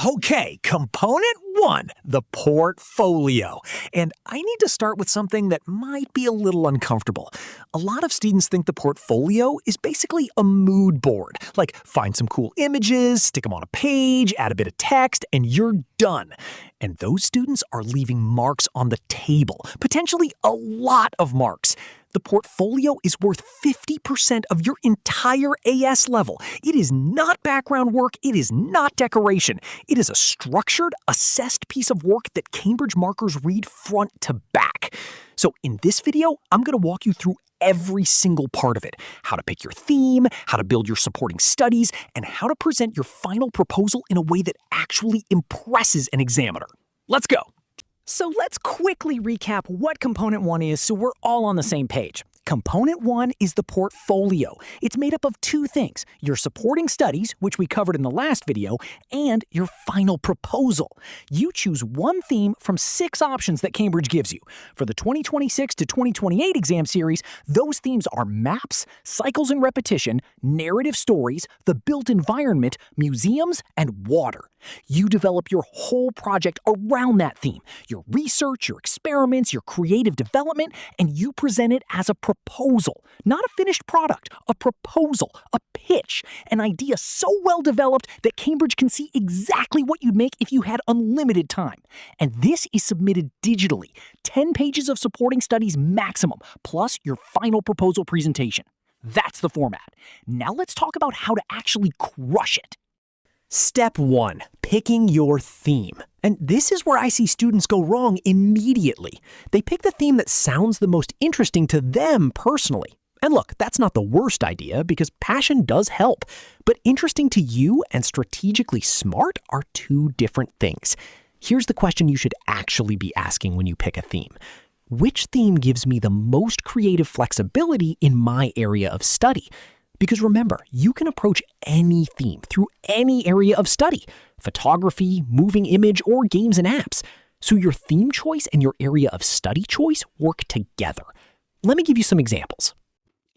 Okay, component one, the portfolio. And I need to start with something that might be a little uncomfortable. A lot of students think the portfolio is basically a mood board. Like, find some cool images, stick them on a page, add a bit of text, and you're done. And those students are leaving marks on the table, potentially a lot of marks. The portfolio is worth 50% of your entire AS level. It is not background work. It is not decoration. It is a structured, assessed piece of work that Cambridge markers read front to back. So in this video, I'm going to walk you through every single part of it. How to pick your theme, how to build your supporting studies, and how to present your final proposal in a way that actually impresses an examiner. Let's go. So let's quickly recap what Component 1 is so we're all on the same page. Component 1 is the portfolio. It's made up of two things: your supporting studies, which we covered in the last video, and your final proposal. You choose one theme from 6 options that Cambridge gives you. For the 2026 to 2028 exam series, those themes are maps, cycles and repetition, narrative stories, the built environment, museums, and water. You develop your whole project around that theme, your research, your experiments, your creative development, and you present it as a proposal, not a finished product, a proposal, a pitch, an idea so well developed that Cambridge can see exactly what you'd make if you had unlimited time. And this is submitted digitally, 10 pages of supporting studies maximum, plus your final proposal presentation. That's the format. Now let's talk about how to actually crush it. Step 1, picking your theme. And this is where I see students go wrong immediately. They pick the theme that sounds the most interesting to them personally. And look, that's not the worst idea because passion does help. But interesting to you and strategically smart are two different things. Here's the question you should actually be asking when you pick a theme. Which theme gives me the most creative flexibility in my area of study? Because remember, you can approach any theme through any area of study: photography, moving image, or games and apps. So your theme choice and your area of study choice work together. Let me give you some examples.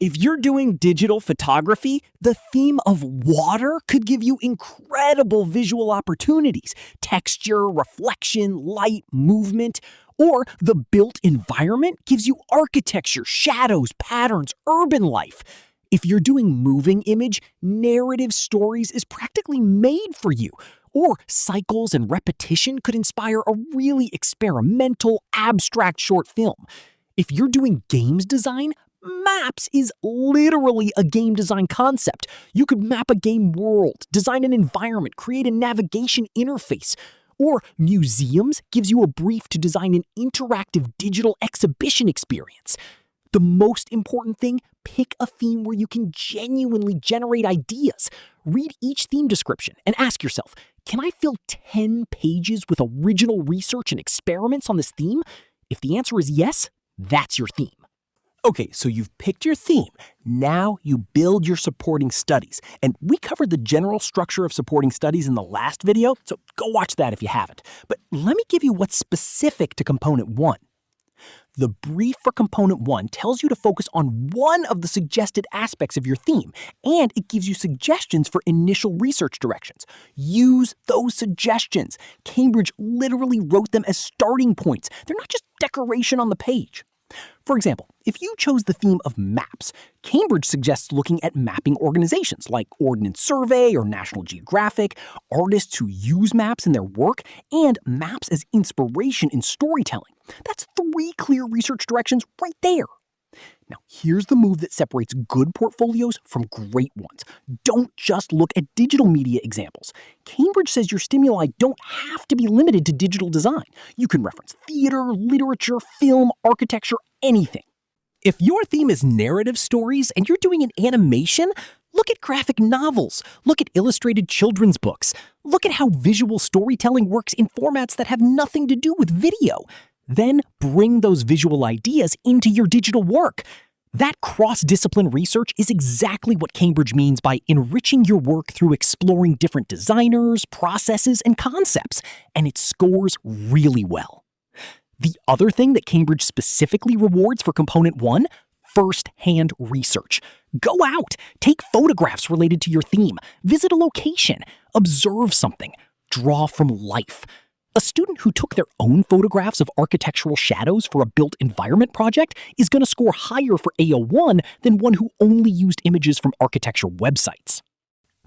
If you're doing digital photography, the theme of water could give you incredible visual opportunities: texture, reflection, light, movement. Or the built environment gives you architecture, shadows, patterns, urban life. If you're doing moving image, narrative stories is practically made for you. Or cycles and repetition could inspire a really experimental, abstract short film. If you're doing games design, maps is literally a game design concept. You could map a game world, design an environment, create a navigation interface. Or museums gives you a brief to design an interactive digital exhibition experience. The most important thing, pick a theme where you can genuinely generate ideas. Read each theme description and ask yourself, can I fill 10 pages with original research and experiments on this theme? If the answer is yes, that's your theme. Okay, so you've picked your theme. Now you build your supporting studies. And we covered the general structure of supporting studies in the last video, so go watch that if you haven't. But let me give you what's specific to Component 1. The brief for Component 1 tells you to focus on one of the suggested aspects of your theme, and it gives you suggestions for initial research directions. Use those suggestions. Cambridge literally wrote them as starting points. They're not just decoration on the page. For example, if you chose the theme of maps, Cambridge suggests looking at mapping organizations like Ordnance Survey or National Geographic, artists who use maps in their work, and maps as inspiration in storytelling. That's 3 clear research directions right there. Now, here's the move that separates good portfolios from great ones. Don't just look at digital media examples. Cambridge says your stimuli don't have to be limited to digital design. You can reference theater, literature, film, architecture, anything. If your theme is narrative stories and you're doing an animation, look at graphic novels. Look at illustrated children's books. Look at how visual storytelling works in formats that have nothing to do with video. Then bring those visual ideas into your digital work. That cross-discipline research is exactly what Cambridge means by enriching your work through exploring different designers, processes, and concepts, and it scores really well. The other thing that Cambridge specifically rewards for Component 1, first-hand research. Go out, take photographs related to your theme, visit a location, observe something. draw from life. A student who took their own photographs of architectural shadows for a built environment project is going to score higher for AO1 than one who only used images from architecture websites.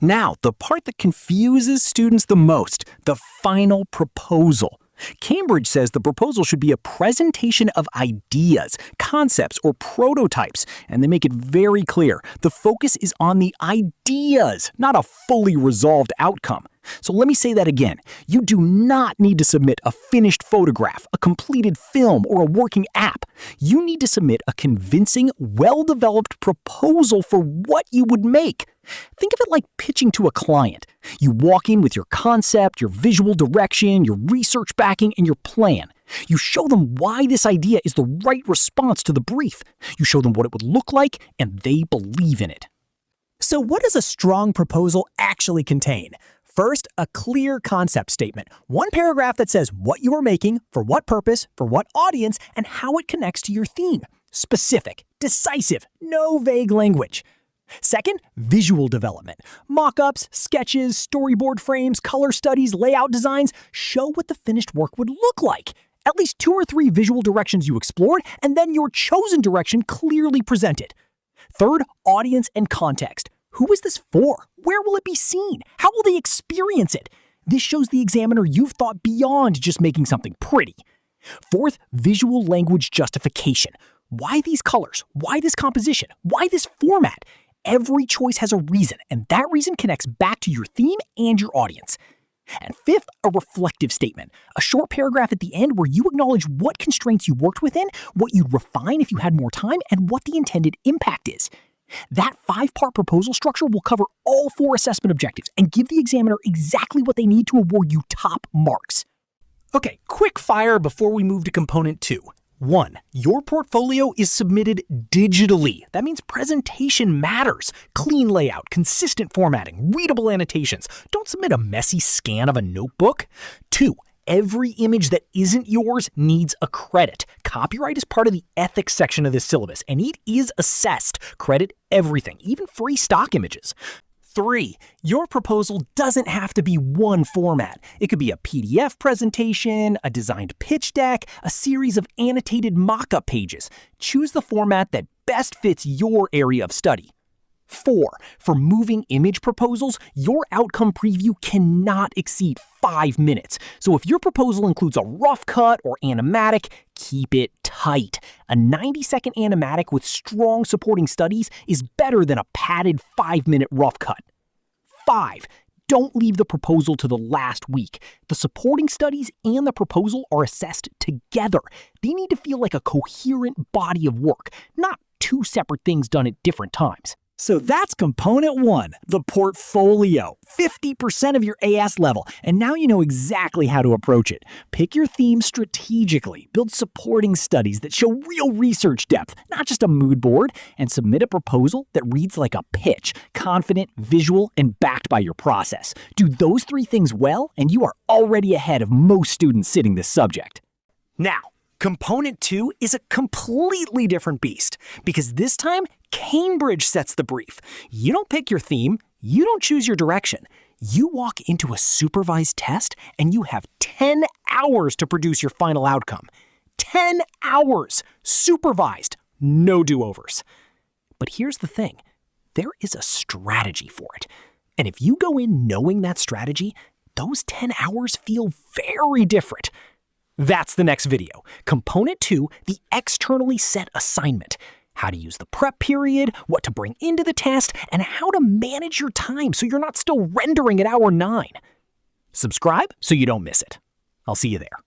Now, the part that confuses students the most, the final proposal. Cambridge says the proposal should be a presentation of ideas, concepts, or prototypes, and they make it very clear the focus is on the ideas, not a fully resolved outcome. So let me say that again. You do not need to submit a finished photograph, a completed film, or a working app. You need to submit a convincing, well-developed proposal for what you would make. Think of it like pitching to a client. You walk in with your concept, your visual direction, your research backing, and your plan. You show them why this idea is the right response to the brief. You show them what it would look like, and they believe in it. So what does a strong proposal actually contain? First, a clear concept statement. One paragraph that says what you are making, for what purpose, for what audience, and how it connects to your theme. Specific, decisive, no vague language. Second, visual development. Mock-ups, sketches, storyboard frames, color studies, layout designs show what the finished work would look like. At least 2 or 3 visual directions you explored, and then your chosen direction clearly presented. Third, audience and context. Who is this for? Where will it be seen? How will they experience it? This shows the examiner you've thought beyond just making something pretty. Fourth, visual language justification. Why these colors? Why this composition? Why this format? Every choice has a reason, and that reason connects back to your theme and your audience. And fifth, a reflective statement. A short paragraph at the end where you acknowledge what constraints you worked within, what you'd refine if you had more time, and what the intended impact is. That 5-part proposal structure will cover all 4 assessment objectives and give the examiner exactly what they need to award you top marks. Okay, quick fire before we move to component 2. 1. Your portfolio is submitted digitally. That means presentation matters. Clean layout, consistent formatting, readable annotations. Don't submit a messy scan of a notebook. 2. Every image that isn't yours needs a credit. Copyright is part of the ethics section of this syllabus, and it is assessed. Credit everything, even free stock images. 3. Your proposal doesn't have to be one format. It could be a PDF presentation, a designed pitch deck, a series of annotated mock-up pages. Choose the format that best fits your area of study. 4. For moving image proposals, your outcome preview cannot exceed 5 minutes. So if your proposal includes a rough cut or animatic, keep it tight. A 90-second animatic with strong supporting studies is better than a padded 5-minute rough cut. 5. Don't leave the proposal to the last week. The supporting studies and the proposal are assessed together. They need to feel like a coherent body of work, not 2 separate things done at different times. So that's component 1, the portfolio, 50% of your AS level, and now you know exactly how to approach it. Pick your theme strategically, build supporting studies that show real research depth, not just a mood board, and submit a proposal that reads like a pitch, confident, visual, and backed by your process. Do those 3 things well, and you are already ahead of most students sitting this subject. Now, component 2 is a completely different beast, because this time, Cambridge sets the brief. You don't pick your theme, you don't choose your direction. You walk into a supervised test and you have 10 hours to produce your final outcome. 10 hours! Supervised, no do-overs. But here's the thing, there is a strategy for it. And if you go in knowing that strategy, those 10 hours feel very different. That's the next video. Component 2, the externally set assignment. How to use the prep period, what to bring into the test, and how to manage your time so you're not still rendering at hour 9. Subscribe so you don't miss it. I'll see you there.